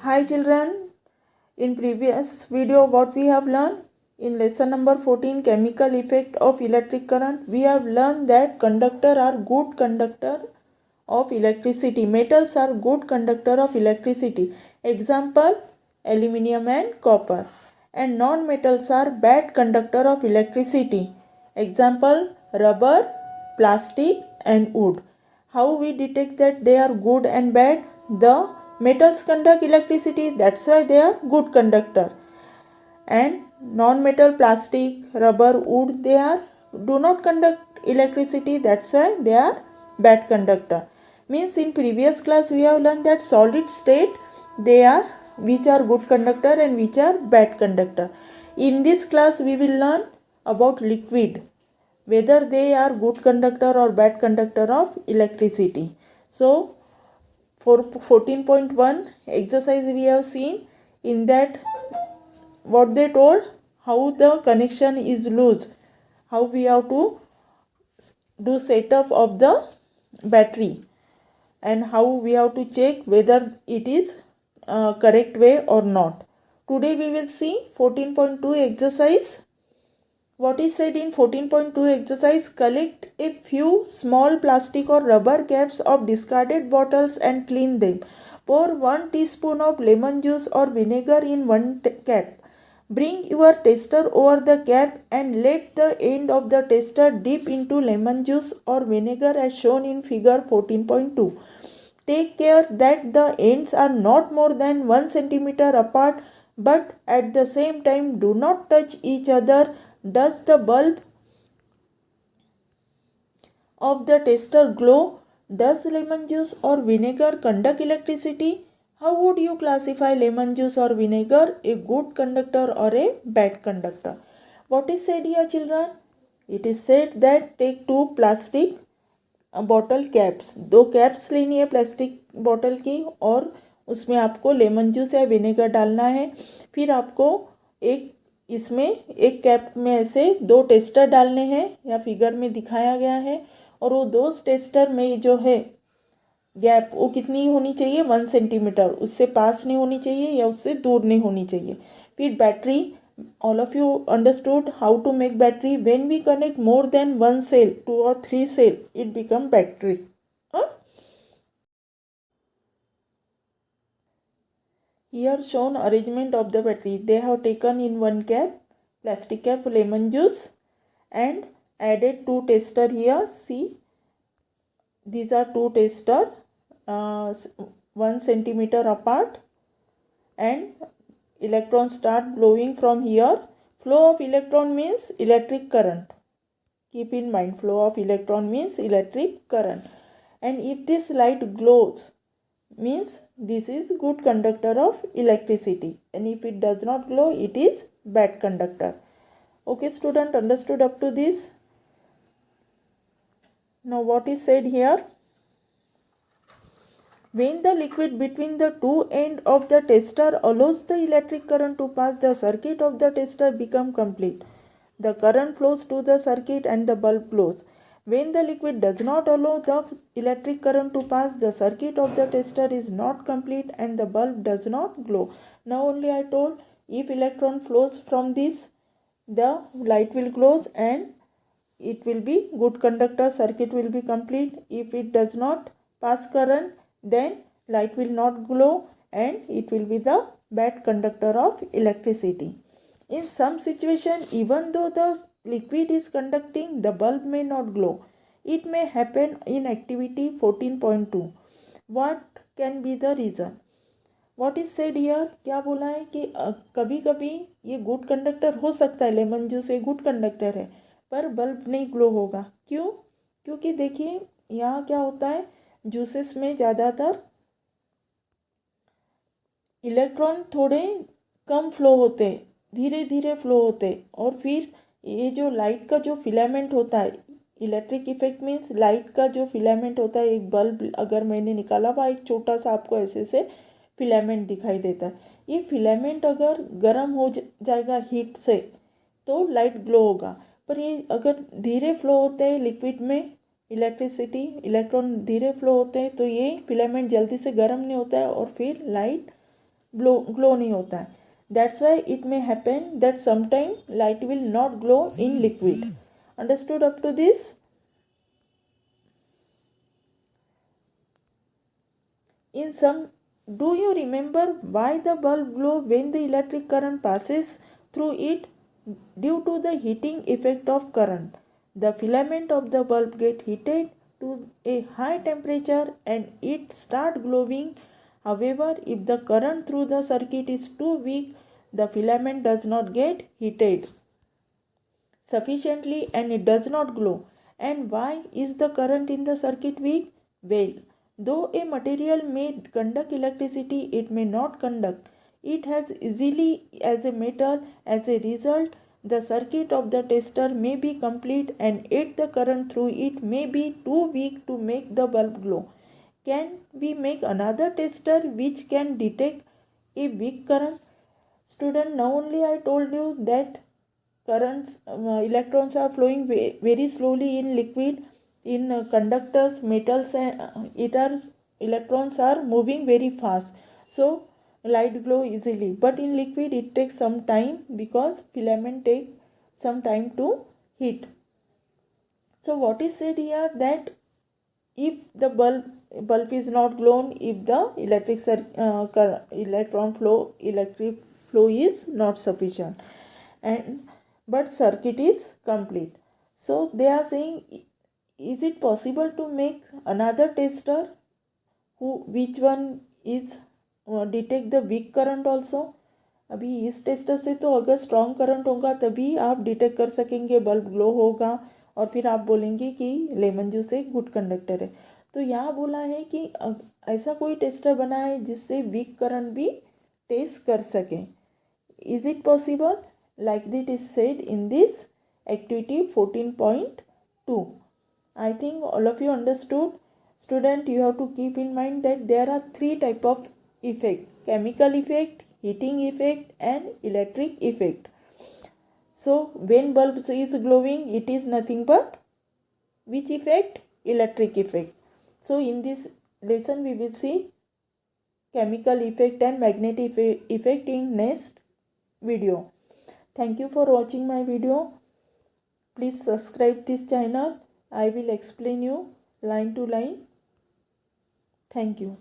Hi children, in previous video what we have learned in lesson number 14 chemical effect of electric current, we have learned that conductor are good conductor of electricity. Metals are good conductor of electricity. Example aluminium and copper. And non-metals are bad conductor of electricity. Example rubber, plastic and wood. How we detect that they are good and bad? The metals conduct electricity, that's why they are good conductor. And non-metal, plastic, rubber, wood, they are do not conduct electricity, that's why they are bad conductor. Means in previous class we have learned that solid state they are which are good conductor and which are bad conductor. In this class we will learn about liquid, whether they are good conductor or bad conductor of electricity. So for 14.1 exercise we have seen, in that what they told, how the connection is loose, how we have to do setup of the battery, and how we have to check whether it is correct way or not. Today we will see 14.2 exercise. What is said in 14.2 exercise? Collect a few small plastic or rubber caps of discarded bottles and clean them. Pour 1 teaspoon of lemon juice or vinegar in one cap. Bring your tester over the cap and let the end of the tester dip into lemon juice or vinegar as shown in figure 14.2. Take care that the ends are not more than 1 centimeter apart, but at the same time do not touch each other. Does the bulb of the tester glow? Does lemon juice or vinegar conduct electricity? How would you classify lemon juice or vinegar, a good conductor or a bad conductor? What is said here children? It is said that take 2 plastic bottle caps, 2 caps लेनी है plastic bottle की, और उसमें आपको lemon juice या vinegar डालना है. फिर आपको इसमें एक कैप में ऐसे 2 टेस्टर डालने हैं, या फिगर में दिखाया गया है. और वो 2 टेस्टर में जो है गैप वो कितनी होनी चाहिए? 1 सेंटीमीटर. उससे पास नहीं होनी चाहिए या उससे दूर नहीं होनी चाहिए. फिर battery, all of you understood how to make battery. When we connect more than 1 cell, 2 or 3 cell, it become battery. Here shown arrangement of the battery. They have taken in one cap, plastic cap, lemon juice and added 2 tester here. See, these are 2 tester, 1 centimeter apart, and electrons start blowing from here. Flow of electron means electric current. Keep in mind, flow of electron means electric current. And if this light glows, means this is good conductor of electricity. And if it does not glow, it is bad conductor. Okay student, understood up to this? Now what is said here? When the liquid between the two ends of the tester allows the electric current to pass, the circuit of the tester becomes complete. The current flows to the circuit and the bulb glows. When the liquid does not allow the electric current to pass, the circuit of the tester is not complete and the bulb does not glow. Now only I told, if electron flows from this, the light will glow and it will be good conductor, circuit will be complete. If it does not pass current, then light will not glow and it will be the bad conductor of electricity. In some situation, even though the liquid is conducting, the bulb may not glow. It may happen in activity 14.2. What can be the reason? What is said here? क्या बोला है कि कभी कभी ये good conductor हो सकता है, लेमन जूस ये गुड कंडक्टर है, पर बल्ब नहीं ग्लो होगा. क्यों? क्योंकि देखिए यहाँ क्या होता है, जूसेस में ज़्यादातर इलेक्ट्रॉन थोड़े कम फ्लो होते, धीरे धीरे फ्लो होते. और फिर ये जो लाइट का जो फिलामेंट होता है, इलेक्ट्रिक इफेक्ट मीन्स लाइट का जो फिलामेंट होता है, एक बल्ब अगर मैंने निकाला हुआ, एक छोटा सा आपको ऐसे से फिलामेंट दिखाई देता है. ये फिलामेंट अगर गर्म हो जाएगा हीट से तो लाइट ग्लो होगा. पर ये अगर धीरे फ्लो होते हैं लिक्विड में, इलेक्ट्रिसिटी इलेक्ट्रॉन धीरे फ्लो होते हैं, तो ये फिलामेंट जल्दी से गर्म नहीं होता है और फिर लाइट ग्लो नहीं होता है. That's why it may happen that sometime light will not glow in liquid. Understood up to this? In some, do you remember why the bulb glow when the electric current passes through it? Due to the heating effect of current, the filament of the bulb get heated to a high temperature and it start glowing. However, if the current through the circuit is too weak, the filament does not get heated sufficiently and it does not glow. And why is the current in the circuit weak? Well, though a material may conduct electricity, it may not conduct it as easily as a metal. As a result, the circuit of the tester may be complete and yet the current through it may be too weak to make the bulb glow. Can we make another tester which can detect a weak current? Student, now only I told you that currents, electrons are flowing very slowly in liquid. In conductors, metals, electrons are moving very fast. So light glow easily. But in liquid, it takes some time because filament take some time to heat. So what is said here that if the bulb is not glown, if the electric flow is not sufficient, and but circuit is complete. So they are saying, is it possible to make another tester which one is detect the weak current also? अभी इस tester से तो अगर strong current होगा तभी आप detect कर सकेंगे, बल्ब ग्लो होगा और फिर आप बोलेंगे कि लेमन जूस एक गुड कंडक्टर है. तो यहाँ बोला है कि ऐसा कोई टेस्टर बना है जिससे वीक करंट भी टेस्ट कर सके. Is it possible? Like it is said in this activity 14.2. I think all of you understood. Student, you have to keep in mind that there are three type of effect: chemical effect, heating effect and electric effect. So when bulb is glowing, it is nothing but which effect? Electric effect. So in this lesson we will see chemical effect and magnetic effect in next video. Thank you for watching my video. Please subscribe this channel. I will explain you line to line. Thank you.